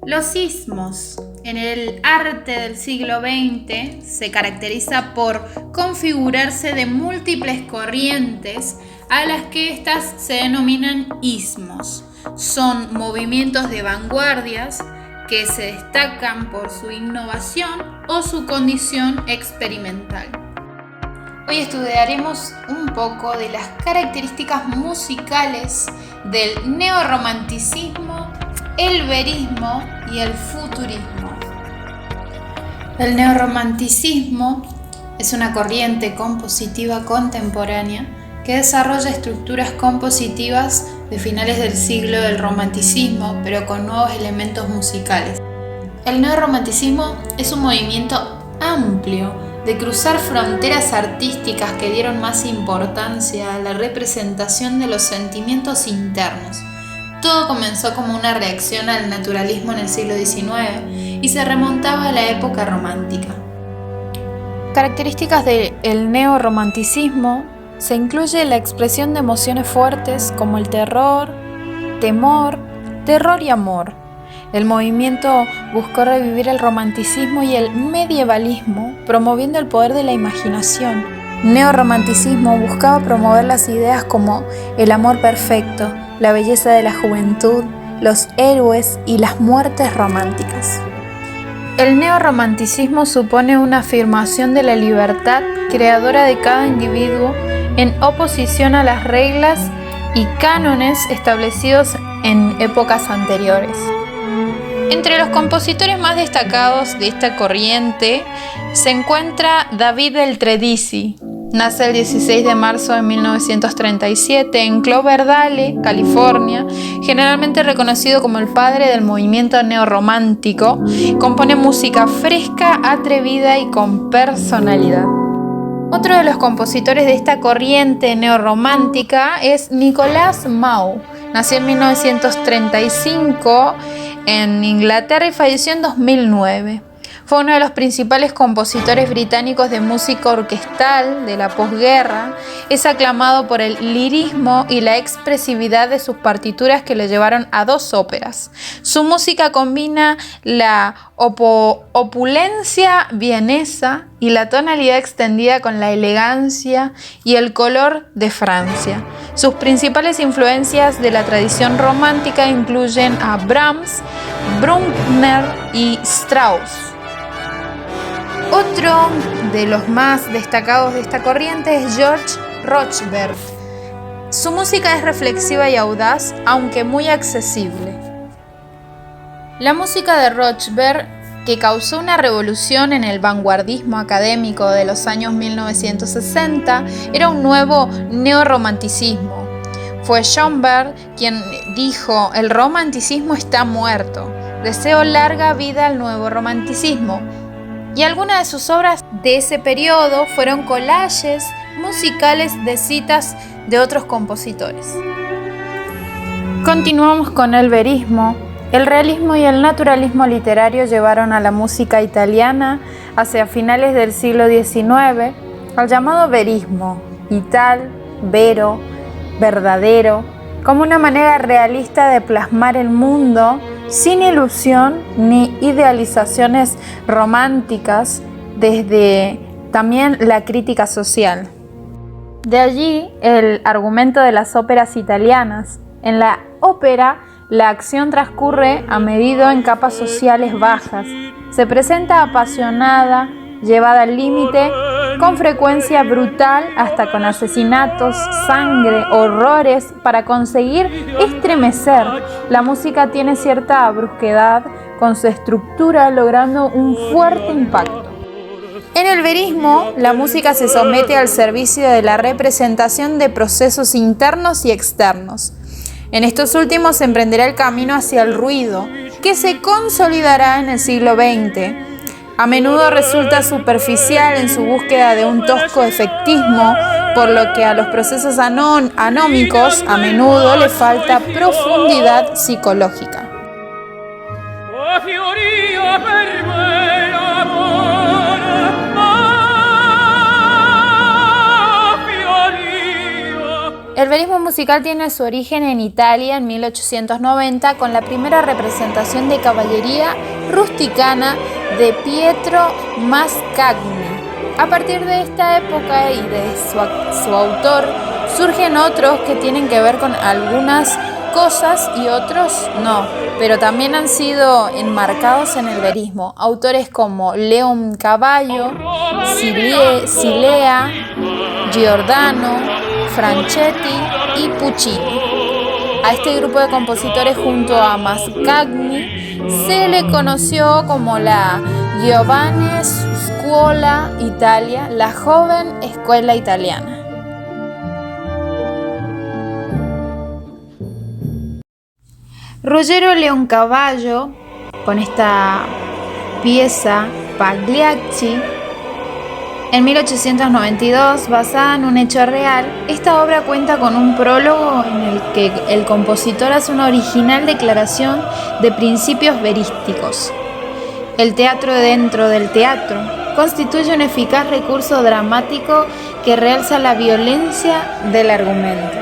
Los ismos en el arte del siglo XX se caracteriza por configurarse de múltiples corrientes a las que éstas se denominan ismos. Son movimientos de vanguardias que se destacan por su innovación o su condición experimental. Hoy estudiaremos un poco de las características musicales del neorromanticismo, el verismo y el futurismo. El neorromanticismo es una corriente compositiva contemporánea que desarrolla estructuras compositivas de finales del siglo del romanticismo, pero con nuevos elementos musicales. El neorromanticismo es un movimiento amplio de cruzar fronteras artísticas que dieron más importancia a la representación de los sentimientos internos. Todo comenzó como una reacción al naturalismo en el siglo XIX y se remontaba a la época romántica. Características del neorromanticismo se incluye la expresión de emociones fuertes como el terror, temor, terror y amor. El movimiento buscó revivir el romanticismo y el medievalismo, promoviendo el poder de la imaginación. El neorromanticismo buscaba promover las ideas como el amor perfecto, la belleza de la juventud, los héroes y las muertes románticas. El neorromanticismo supone una afirmación de la libertad creadora de cada individuo en oposición a las reglas y cánones establecidos en épocas anteriores. Entre los compositores más destacados de esta corriente se encuentra David del Tredici. Nace el 16 de marzo de 1937 en Cloverdale, California, generalmente reconocido como el padre del movimiento neorromántico. Compone música fresca, atrevida y con personalidad. Otro de los compositores de esta corriente neorromántica es Nicolas Mau. Nació en 1935 en Inglaterra y falleció en 2009. Fue uno de los principales compositores británicos de música orquestal de la posguerra. Es aclamado por el lirismo y la expresividad de sus partituras que le llevaron a 2 óperas. Su música combina la opulencia vienesa y la tonalidad extendida con la elegancia y el color de Francia. Sus principales influencias de la tradición romántica incluyen a Brahms, Bruckner y Strauss. Otro de los más destacados de esta corriente es George Rochberg. Su música es reflexiva y audaz, aunque muy accesible. La música de Rochberg, que causó una revolución en el vanguardismo académico de los años 1960, era un nuevo neorromanticismo. Fue Schoenberg quien dijo: "El romanticismo está muerto. Deseo larga vida al nuevo romanticismo". Y algunas de sus obras de ese periodo fueron collages musicales de citas de otros compositores. Continuamos con el verismo. El realismo y el naturalismo literario llevaron a la música italiana hacia finales del siglo XIX al llamado verismo, vital, vero, verdadero, como una manera realista de plasmar el mundo sin ilusión ni idealizaciones románticas, desde también la crítica social. De allí el argumento de las óperas italianas. En la ópera, la acción transcurre a medida en capas sociales bajas. Se presenta apasionada, llevada al límite, con frecuencia brutal, hasta con asesinatos, sangre, horrores, para conseguir estremecer. La música tiene cierta brusquedad con su estructura, logrando un fuerte impacto. En el verismo, la música se somete al servicio de la representación de procesos internos y externos. En estos últimos se emprenderá el camino hacia el ruido, que se consolidará en el siglo XX. A menudo resulta superficial en su búsqueda de un tosco efectismo, por lo que a los procesos anómicos a menudo le falta profundidad psicológica. El verismo musical tiene su origen en Italia en 1890 con la primera representación de caballería rusticana de Pietro Mascagni. A partir de esta época y de su autor surgen otros que tienen que ver con algunas cosas y otros no, pero también han sido enmarcados en el verismo. Autores como Leoncavallo, Silea, Giordano, Franchetti y Puccini. A este grupo de compositores junto a Mascagni se le conoció como la Giovane Scuola Italia, la joven escuela italiana. Ruggero Leoncavallo, con esta pieza Pagliacci, en 1892, basada en un hecho real, esta obra cuenta con un prólogo en el que el compositor hace una original declaración de principios verísticos. El teatro dentro del teatro constituye un eficaz recurso dramático que realza la violencia del argumento.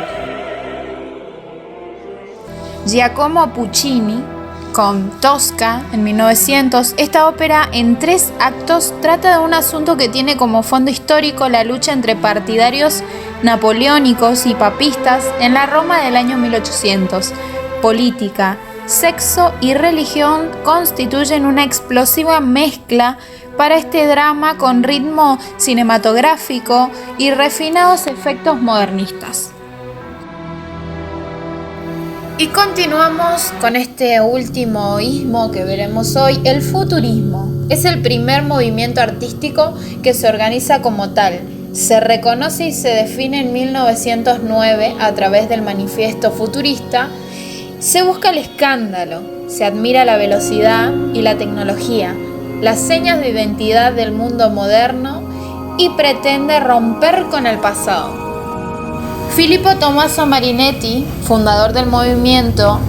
Giacomo Puccini, con Tosca, en 1900, esta ópera en 3 actos trata de un asunto que tiene como fondo histórico la lucha entre partidarios napoleónicos y papistas en la Roma del año 1800. Política, sexo y religión constituyen una explosiva mezcla para este drama con ritmo cinematográfico y refinados efectos modernistas. Y continuamos con este último ismo que veremos hoy, el futurismo. Es el primer movimiento artístico que se organiza como tal. Se reconoce y se define en 1909 a través del Manifiesto Futurista. Se busca el escándalo, se admira la velocidad y la tecnología, las señas de identidad del mundo moderno y pretende romper con el pasado. Filippo Tommaso Marinetti, fundador del movimiento,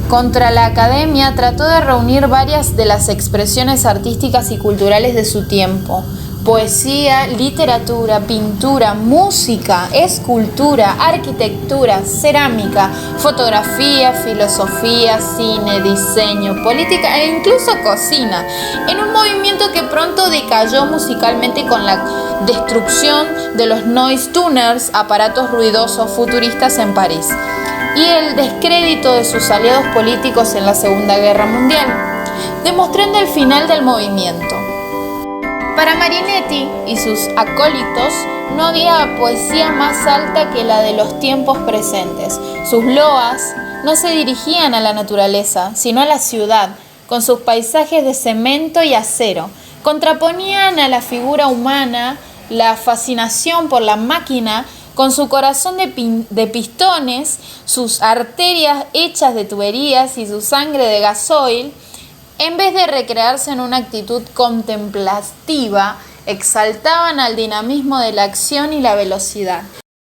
contra la academia trató de reunir varias de las expresiones artísticas y culturales de su tiempo: poesía, literatura, pintura, música, escultura, arquitectura, cerámica, fotografía, filosofía, cine, diseño, política e incluso cocina, en un movimiento que pronto decayó musicalmente con la destrucción de los noise tuners, aparatos ruidosos futuristas en París, y el descrédito de sus aliados políticos en la Segunda Guerra Mundial, demostrando el final del movimiento. Para Marinetti y sus acólitos no había poesía más alta que la de los tiempos presentes. Sus loas no se dirigían a la naturaleza, sino a la ciudad, con sus paisajes de cemento y acero. Contraponían a la figura humana la fascinación por la máquina, con su corazón de pistones, sus arterias hechas de tuberías y su sangre de gasoil. En vez de recrearse en una actitud contemplativa, exaltaban al dinamismo de la acción y la velocidad.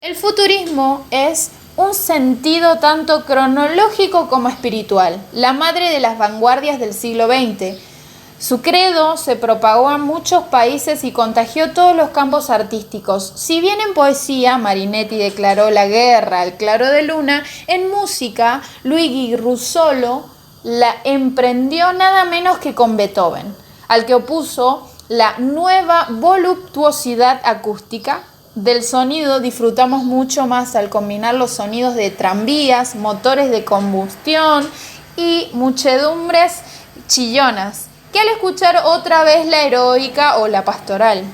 El futurismo es un sentido tanto cronológico como espiritual, la madre de las vanguardias del siglo XX. Su credo se propagó a muchos países y contagió todos los campos artísticos. Si bien en poesía Marinetti declaró la guerra al claro de luna, en música Luigi Russolo la emprendió nada menos que con Beethoven, al que opuso la nueva voluptuosidad acústica del sonido. Disfrutamos mucho más al combinar los sonidos de tranvías, motores de combustión y muchedumbres chillonas, que al escuchar otra vez la heroica o la pastoral.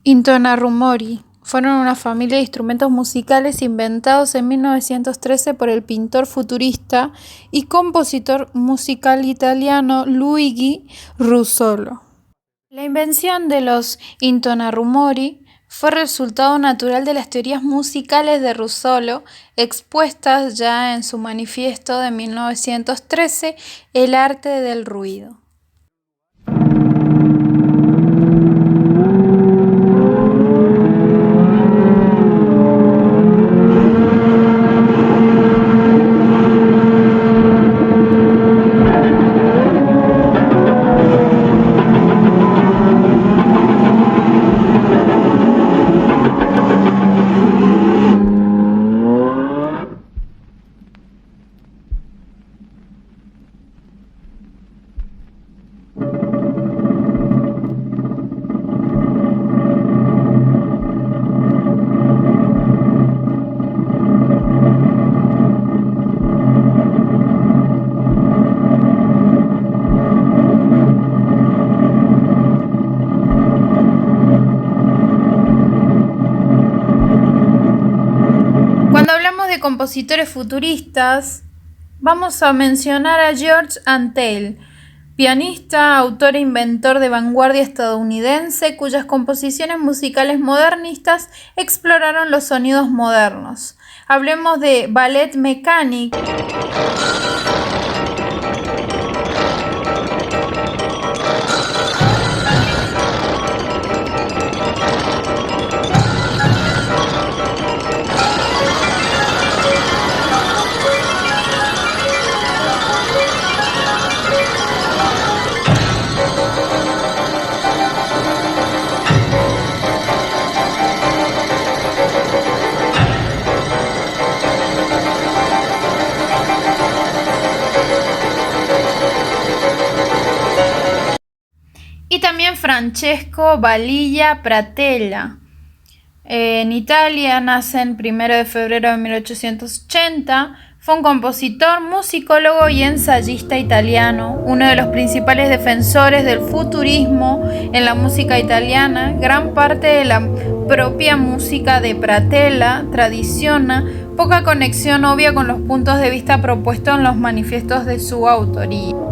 Intonarumori fueron una familia de instrumentos musicales inventados en 1913 por el pintor futurista y compositor musical italiano Luigi Russolo. La invención de los intonarumori fue resultado natural de las teorías musicales de Russolo, expuestas ya en su manifiesto de 1913, El arte del ruido. compositores futuristas, vamos a mencionar a George Antheil, pianista, autor e inventor de vanguardia estadounidense, cuyas composiciones musicales modernistas exploraron los sonidos modernos. Hablemos de Ballet Mécanique. Y también Francesco Balia Pratella. En Italia, nace el 1 de febrero de 1880, fue un compositor, musicólogo y ensayista italiano, uno de los principales defensores del futurismo en la música italiana. Gran parte de la propia música de Pratella tradiciona poca conexión obvia con los puntos de vista propuestos en los manifiestos de su autoría.